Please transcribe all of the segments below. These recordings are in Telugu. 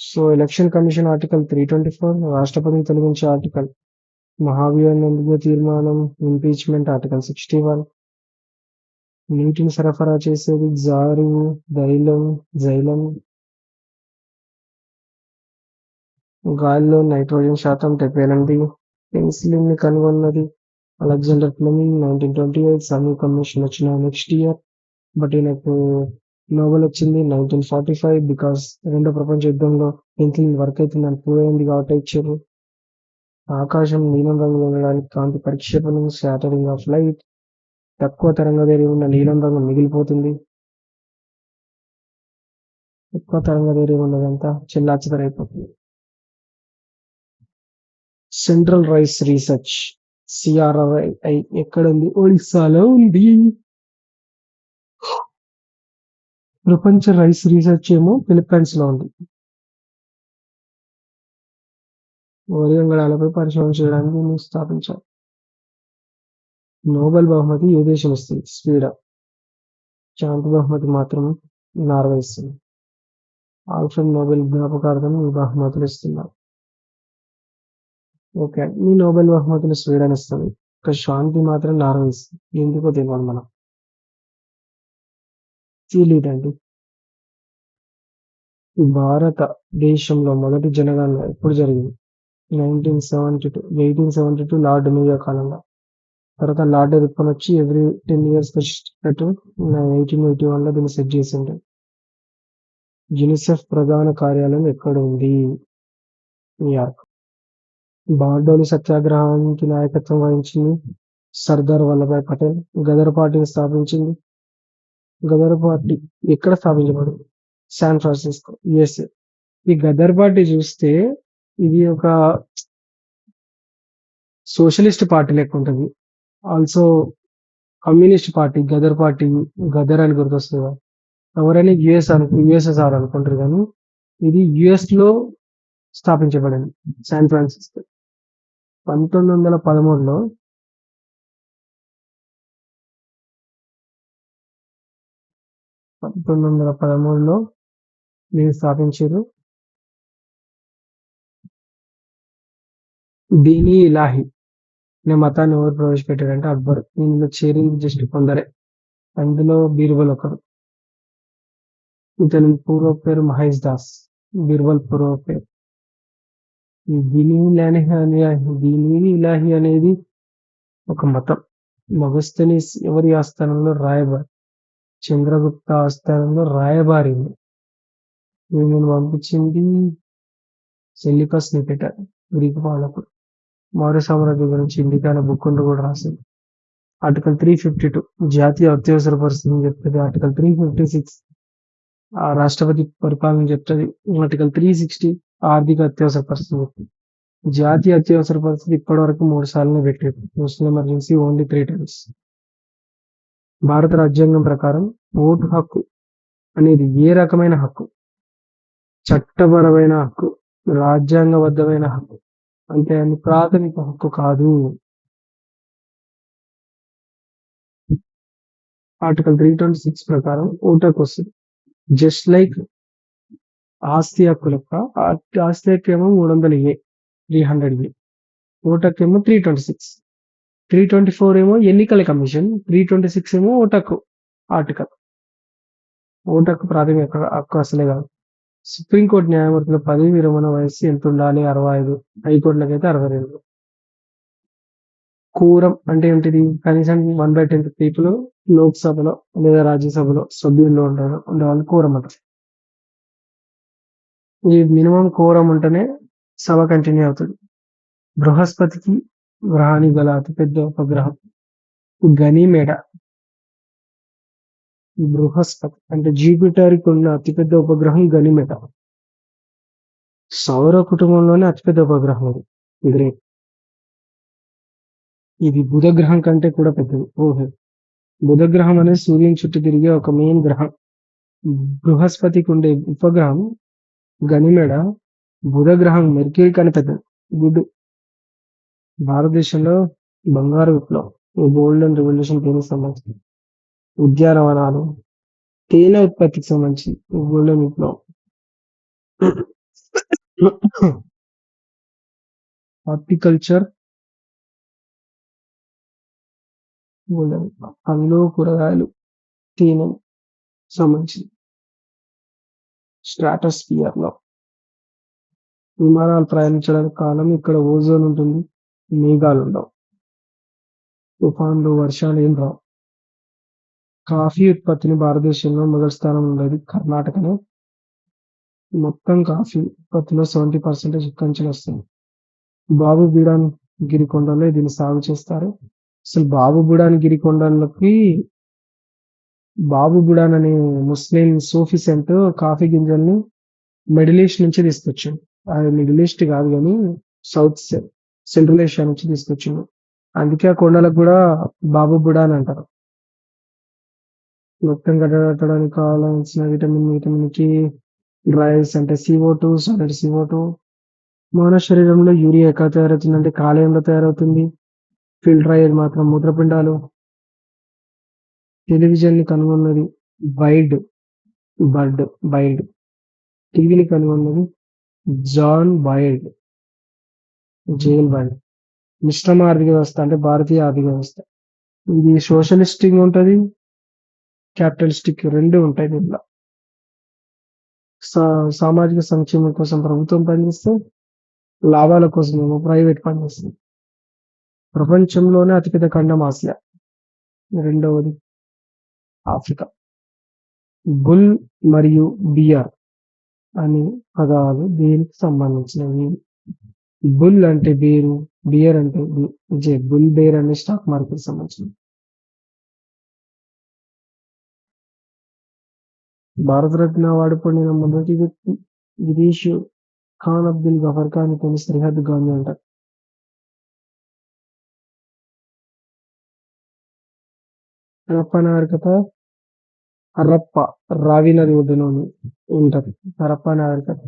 సో ఎలక్షన్ కమిషన్ ఆర్టికల్ 324, రాష్ట్రపతిని తొలగించే ఆర్టికల్, మహాభియోగ తీర్మానం, ఇంపీచ్మెంట్ ఆర్టికల్ 61, నీటిని సరఫరా చేసేది జారు, జైలం, గాలిలో నైట్రోజన్ శాతం 78, పెన్సిలిన్ ని కనుగొన్నది అలెగ్జాండర్ ఫ్లెమింగ్ 1928, సమీ కమిషన్ వచ్చిన నెక్స్ట్ ఇయర్, బట్ ఈయనకు నోబెల్ వచ్చింది 1945 బికాస్ రెండో ప్రపంచ యుద్ధంలో పెన్సిలిన్ వర్క్ అవుతుందని ప్రూవ్ అయింది కాబట్టి ఇచ్చారు. ఆకాశం నీలం రంగులో ఉండడానికి కాంతి పరిక్షేపణం, శాటరింగ్ ఆఫ్ లైట్, తక్కువ తరంగదైర్ఘ్యం ఉన్న నీలం రంగు మిగిలిపోతుంది, ఎక్కువ తరంగదైర్ఘ్యం ఉన్నదంతా చెల్లాచెదరైపోతుంది. సెంట్రల్ రైస్ రీసెర్చ్ సిఆర్ఐ ఎక్కడ ఉంది? ఒడిస్సాలో ఉంది. ప్రపంచ రైస్ రీసెర్చ్ ఏమో ఫిలిప్పైన్స్ లో ఉంది. వరి వంగడాలపై పరిశోధన చేయడానికి దీన్ని స్థాపించారు. నోబెల్ బహుమతి ఏ దేశం ఇస్తుంది? స్వీడన్. శాంతి బహుమతి మాత్రం నార్వే ఇస్తుంది. ఆల్ఫ్రెడ్ నోబెల్ జ్ఞాపకార్థం ఈ బహుమతులు ఇస్తున్నారు. ఓకే, ఈ నోబెల్ బహుమతులు స్వీడన్ ఇస్తుంది, ఒక శాంతి మాత్రం నార్వే ఇస్తుంది. ఎందుకో తెలియదు మనం. తెలియదండి. భారతదేశంలో మొదటి జనగణన ఎప్పుడు జరిగింది? 1872 లార్డ్ మేయో కాలంలో. తర్వాత లార్డ్ రిప్పన్ వచ్చి ఎవ్రీ 10 years వచ్చేటట్టు 1881 లో దీన్ని సెట్ చేసిండు. యునిసెఫ్ ప్రధాన కార్యాలయం ఎక్కడ ఉంది? న్యూయార్క్. బార్డోలి సత్యాగ్రహానికి నాయకత్వం వహించింది సర్దార్ వల్లభాయ్ పటేల్. గదర్ పార్టీని స్థాపించింది. గదర్ పార్టీ ఎక్కడ స్థాపించబడింది? San Francisco, USA. ఈ గదర్ పార్టీ చూస్తే ఇది ఒక సోషలిస్ట్ పార్టీ లెక్క ఉంటుంది. Also communist party. Ghadar party, Ghadar అని గుర్తొస్తుంది కదా. ఎవరైనా యుఎస్ఎస్ఆర్ అనుకుంటారు, కానీ ఇది యుఎస్ లో స్థాపించబడింది శాన్ ఫ్రాన్సిస్కో 1913లో. 1913లో దీన్ని స్థాపించారు. దీని ఇలాహి అనే మతాన్ని ఎవరు ప్రవేశపెట్టారంటే అక్బర్. దీనిలో చేరింది జస్ట్ కొందరే, అందులో బీర్బల్ ఒకరు. ఇతని పూర్వ పేరు మహేష్ దాస్. బీర్బల్ పూర్వ పేరు. ఈ దీని ఇలాహి అనేది ఒక మతం. మొగస్తని ఎవరి ఆస్థానంలో? రాయబారి. చంద్రగుప్త ఆస్థానంలో రాయబారి. నేను పంపించింది సెల్యూకస్ నికేటర్, గ్రీకు పాలకుడు. మౌర్య సామ్రాజ్యం గురించి ఇండికా అనే బుక్ కూడా రాసింది. ఆర్టికల్ 352 జాతీయ అత్యవసర పరిస్థితిని చెప్తుంది. ఆర్టికల్ 356 రాష్ట్రపతి పరిపాలన చెప్తుంది. ఆర్టికల్ 360 ఆర్థిక అత్యవసర పరిస్థితి చెప్తుంది. జాతీయ అత్యవసర పరిస్థితి ఇప్పటి వరకు 3 సార్లు పెట్టారు. National emergency only 3 times. భారత రాజ్యాంగం ప్రకారం ఓటు హక్కు అనేది ఏ రకమైన హక్కు? చట్టపరమైన హక్కు, రాజ్యాంగబద్ధమైన హక్కు, అంటే అది ప్రాథమిక హక్కు కాదు. ఆర్టికల్ 326 ప్రకారం ఓటు హక్కు వస్తుంది. జస్ట్ లైక్ ఆస్తి హక్కు లెక్క. ఆస్తి హక్కు ఏమో 300A, 300A. ఓటు హక్కు ఏమో 326. 324 ఏమో ఎన్నికల కమిషన్, 326 ఏమో ఓటు హక్కు ఆర్టికల్. ఓటు హక్కు ప్రాథమిక హక్కు అసలే కాదు. సుప్రీంకోర్టు న్యాయమూర్తుల పదవి విరమణ వయస్సు ఎంత ఉండాలి? 65. హైకోర్టులకైతే 62. కోరం అంటే ఏంటిది? కనీసం 1/10 పీపుల్ లోక్సభలో లేదా రాజ్యసభలో సభ్యుల్లో ఉండేవాళ్ళు కోరం అంటారు. ఈ మినిమం కోరం ఉంటేనే సభ కంటిన్యూ అవుతుంది. బృహస్పతికి గ్రహానికి గల అతిపెద్ద ఉపగ్రహం గనిమెడ. బృహస్పతి అంటే జూపిటర్కి ఉన్న అతిపెద్ద ఉపగ్రహం గనిమెడ. సౌర కుటుంబంలోనే అతిపెద్ద ఉపగ్రహం అది. గ్రేట్. ఇది బుధ గ్రహం కంటే కూడా పెద్దది. ఓహో. బుధ గ్రహం అనేది సూర్యుని చుట్టూ తిరిగే ఒక మెయిన్ గ్రహం. బృహస్పతికి ఉండే ఉపగ్రహం గనిమెడ బుధ గ్రహం మెర్క్యూరీ కన్నా పెద్దది. గుడ్. భారతదేశంలో బంగారు విప్లవం, గోల్డెన్ రెవల్యూషన్ దేనికి సంబంధించి? ఉద్యానవనాలు, తేనె ఉత్పత్తికి సంబంధించి గోల్డెన్ విప్లవం. హార్టికల్చర్ పండ్లు, కూరగాయలు, తేనె సంబంధించింది. స్ట్రాటోస్ఫియర్ లో విమానాలు ప్రయాణించడానికి కారణం ఇక్కడ ఓజోన్ ఉంటుంది. మేఘాలు ఉండవు. తుఫాన్లు, వర్షాలు ఏం రావు. కాఫీ ఉత్పత్తిని భారతదేశంలో మొదటి స్థానంలో ఉండేది కర్ణాటకనే. మొత్తం కాఫీ ఉత్పత్తిలో 70% ఇక్కడి నుంచి వస్తుంది. బాబు బీడాన్ గిరికొండల్లో దీన్ని సాగు చేస్తారు. అసలు బాబు బుడాన్ గిరికొండలకి బాబు బుడాన్ అనే ముస్లిం సూఫీ సెంట్ కాఫీ గింజల్ని మిడిల్ ఈస్ట్ నుంచి తీసుకొచ్చిండు. అది మిడిల్ ఈస్ట్ కాదు కానీ సౌత్ సెంట్రల్ ఏషియా నుంచి తీసుకొచ్చిండు. అందుకే ఆ కొండలకు కూడా బాబు బుడాన్ అంటారు. మొత్తం గడ్డకట్టడానికి కావాల్సిన విటమిన్ కి డ్రైస్ అంటే CO2, సాలిడ్ CO2. మానవ శరీరంలో యూరియా ఎక్కడ తయారవుతుందంటే కాలేయంలో తయారవుతుంది. ఫిల్టర్ అయ్యేది మాత్రం మూత్రపిండాలు. టెలివిజన్ ని కనుగొన్నది వైల్డ్ బర్డ్ బైల్డ్. టీవీని కనుగొన్నది జాన్ బాయిల్డ్, జేల్ బాయిల్డ్. మిశ్రమ ఆర్థిక వ్యవస్థ అంటే భారతీయ ఆర్థిక వ్యవస్థ. ఇది సోషలిస్టిక్ ఉంటది, క్యాపిటలిస్టిక్ రెండు ఉంటాయి దీంట్లో. సామాజిక సంక్షేమం కోసం ప్రభుత్వం పనిచేస్తే లాభాల కోసం ఏమో ప్రైవేట్ పనిచేస్తుంది. ప్రపంచంలోనే అతిపెద్ద ఖండం ఆసియా. రెండవది ఆఫ్రికా. బుల్ మరియు బియర్ అనే పదాలు దేనికి సంబంధించినవి? బుల్ అంటే బేరు, బియర్ అంటే బుల్ బేర్ అనే స్టాక్ మార్కెట్ సంబంధించినవి. భారతరత్న అవార్డు పొందిన మొదటి వ్యక్తి విదేశీ ఖాన్ అబ్దుల్ గఫర్ ఖాన్ కొన్ని సరిహద్దు గాంధీ అంటారు. హరప్ప నాగరికత హరప్ప రావి నది ఒడ్డున ఉంటది. హరప్ప నాగరికత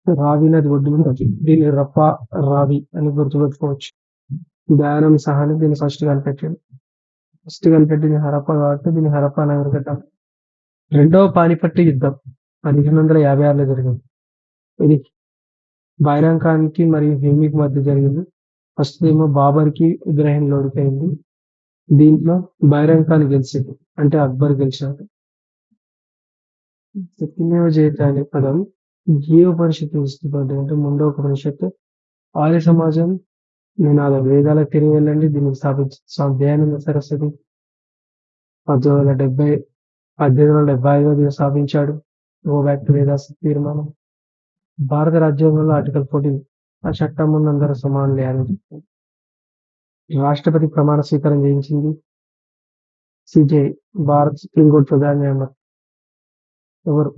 రావి నది ఒడ్డున ఉంటది. దీన్ని రప్ప రావి అని గుర్తుపెట్టుకోవచ్చు. దయానం సహాని దీన్ని ఫస్ట్ కనిపెట్టింది. ఫస్ట్ కనిపెట్టింది హరప్ప కాబట్టి దీన్ని హరప్ప నాగరికత. రెండవ పానిపట్టు యుద్ధం 1556లో జరిగింది. ఇది బైరామ్ ఖాన్ కి మరియు హేమికి మధ్య జరిగింది. ఫస్ట్ ఏమో బాబర్ కి ఇబ్రాహిం ఓడిపోయింది. దీంట్లో బైరామ్ ఖాన్ గెలిచింది, అంటే అక్బర్ గెలిచాడు. సత్యమేవ జయతే అనే పదం ఏ ఉపనిషత్తు ఇష్టపడ్డాయి అంటే ముండో ఉపనిషత్తు. ఆర్య సమాజం నినాదం వేదాలకు తిరిగి వెళ్ళండి దీనికి స్థాపించింది స్వామి దయానంద సరస్వతి. 1875 స్థాపించాడు. గో బ్యాక్ టు వేదాస్ తీర్మానం. భారత రాజ్యాంగంలో ఆర్టికల్ 14 ఆ చట్టం ముందు అందరూ సమానులే అని చెప్తుంది. రాష్ట్రపతి ప్రమాణ స్వీకారం చేయించింది సిజే, భారత సుప్రీంకోర్టు ప్రధాన న్యాయమూర్తి. ఎవరు?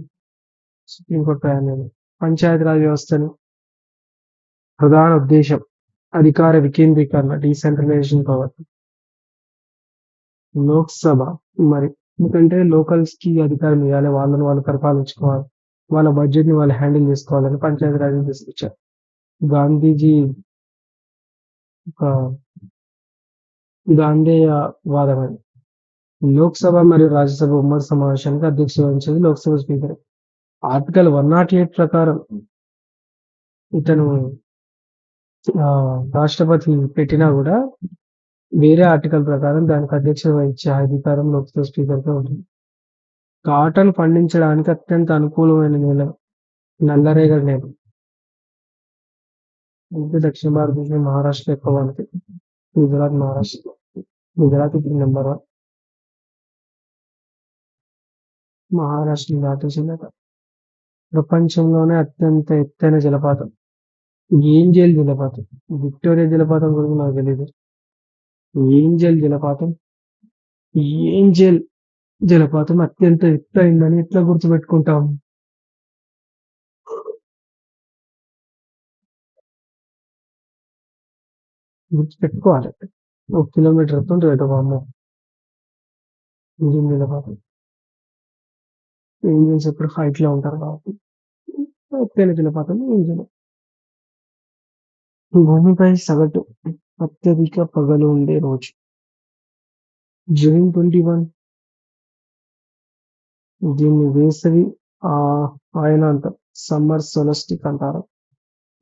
సుప్రీంకోర్టు ప్రధాన న్యాయమూర్తి. పంచాయతీరాజ్ వ్యవస్థను ప్రధాన ఉద్దేశం అధికార వికేంద్రీకరణ, డీసెంట్రలైజేషన్ పవర్. లోక్సభ మరి ఎందుకంటే లోకల్స్ కి అధికారం ఇవ్వాలి, వాళ్ళని వాళ్ళు పరిపాలించుకోవాలి, వాళ్ళ బడ్జెట్ ని వాళ్ళు హ్యాండిల్ చేసుకోవాలని పంచాయతీరాజ్ తీసుకొచ్చారు. గాంధీజీ ఒక గాంధేయ వాదం అది. లోక్సభ మరియు రాజ్యసభ ఉమ్మడి సమావేశానికి అధ్యక్షత వహించేది లోక్సభ స్పీకర్. ఆర్టికల్ 108 ప్రకారం ఇతను రాష్ట్రపతి పెట్టినా కూడా వేరే ఆర్టికల్ ప్రకారం దానికి అధ్యక్షత వహించే అధికారం లోక్సభ స్పీకర్కే ఉంటుంది. కాటన్ పండించడానికి అత్యంత అనుకూలమైన నేల నల్లరేగడి నేల. అంటే దక్షిణ భారతదేశం మహారాష్ట్ర ఎక్కువ మనకి. గుజరాత్, మహారాష్ట్ర. గుజరాత్ ఇప్పుడు నెంబర్ 1, మహారాష్ట్ర దాటేసిందట. ప్రపంచంలోనే అత్యంత ఎత్తైన జలపాతం ఏంజెల్ జలపాతం. విక్టోరియా జలపాతం గురించి నాకు తెలియదు. ఏంజెల్ జలపాతం ఏంజెల్ జలపాతం అత్యంత ఎత్తైందని ఎట్లా గుర్తుపెట్టుకుంటాం? గుర్తుపెట్టుకోవాలి. 1 కిలోమీటర్ ఎత్తుంటుంది అటు వామ్మో. ఏంజెల్ జలపాతం. ఏంజెల్స్ ఎప్పుడు హైట్ లో ఉంటారు కాబట్టి ఎత్తైన జలపాతం ఏంజెల్. భూమిపై సగటు అత్యధిక పగలు ఉండే రోజు జూన్ 21. దీన్ని వేసవి ఆయన అంటారు. సమ్మర్ సొలస్టిక్ అంటారు.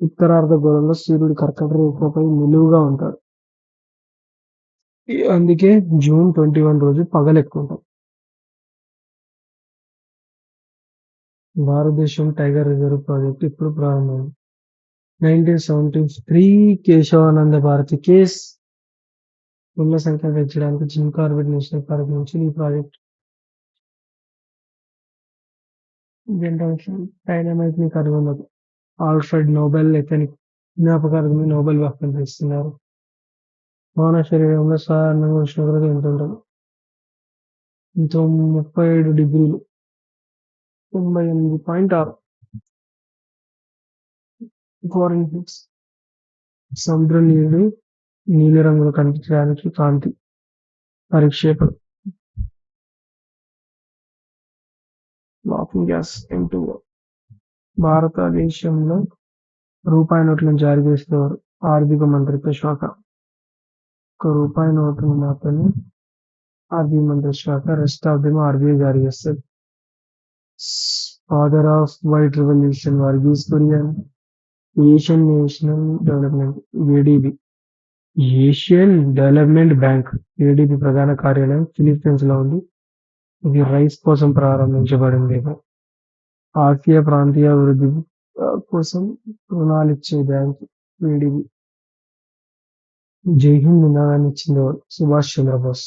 ఉత్తరార్ధగోళంలో సూర్యుడు కర్కట రేఖపై నిలువుగా ఉంటాడు. అందుకే జూన్ 21 రోజు పగలెక్కువుంటది. భారతదేశం టైగర్ రిజర్వ్ ప్రాజెక్ట్ ఎప్పుడు ప్రారంభమైంది? 1973 కేశవానంద భారతి కేస్. పులుల సంఖ్య పెంచడానికి జిమ్ కార్బెట్ నేషనల్ పార్క్ నుంచి ఈ ప్రాజెక్ట్. డైనమైట్ ని కనుగొన్నది ఆల్ఫ్రెడ్ నోబెల్ జ్ఞాపకార్థమే నోబెల్ బహుమతి ఇస్తున్నారు. మానవ శరీరంలో సాధారణంగా ఉష్ణోగ్రత ఎంత ఉంటుంది? 37 డిగ్రీలు 98.6 ఫారెన్హీట్. సముద్ర నీలిరంగులో కనిపించడానికి కాంతి పరిక్షేపణం. Laughing gas M2O. భారతదేశంలో రూపాయి నోట్లను జారీ చేసేవారు ఆర్థిక మంత్రిత్వ శాఖ. ఒక రూపాయి నోటును మాత్రమే ఆర్థిక మంత్రిత్వ శాఖ, రెస్ట్ ఆఫ్ దెమ్ ఆర్బీఐ జారీ చేస్తుంది. Father of white revolution Verghese Kurien. Asian national development ADB. Asian development bank ADB ప్రధాన కార్యాలయం ఫిలిప్పీన్స్ లో ఉంది. ఇది రైస్ కోసం ప్రారంభించబడింది. ఆసియా ప్రాంతీయ అభివృద్ధి కోసం రుణాలిచ్చే బ్యాంకు ఏడీబీ. జై హింద్ నినాదాన్ని ఇచ్చింది సుభాష్ చంద్రబోస్.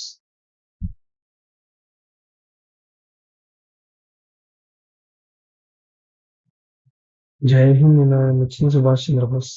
జై హింద్ నినాదాన్ని ఇచ్చింది సుభాష్ చంద్రబోస్.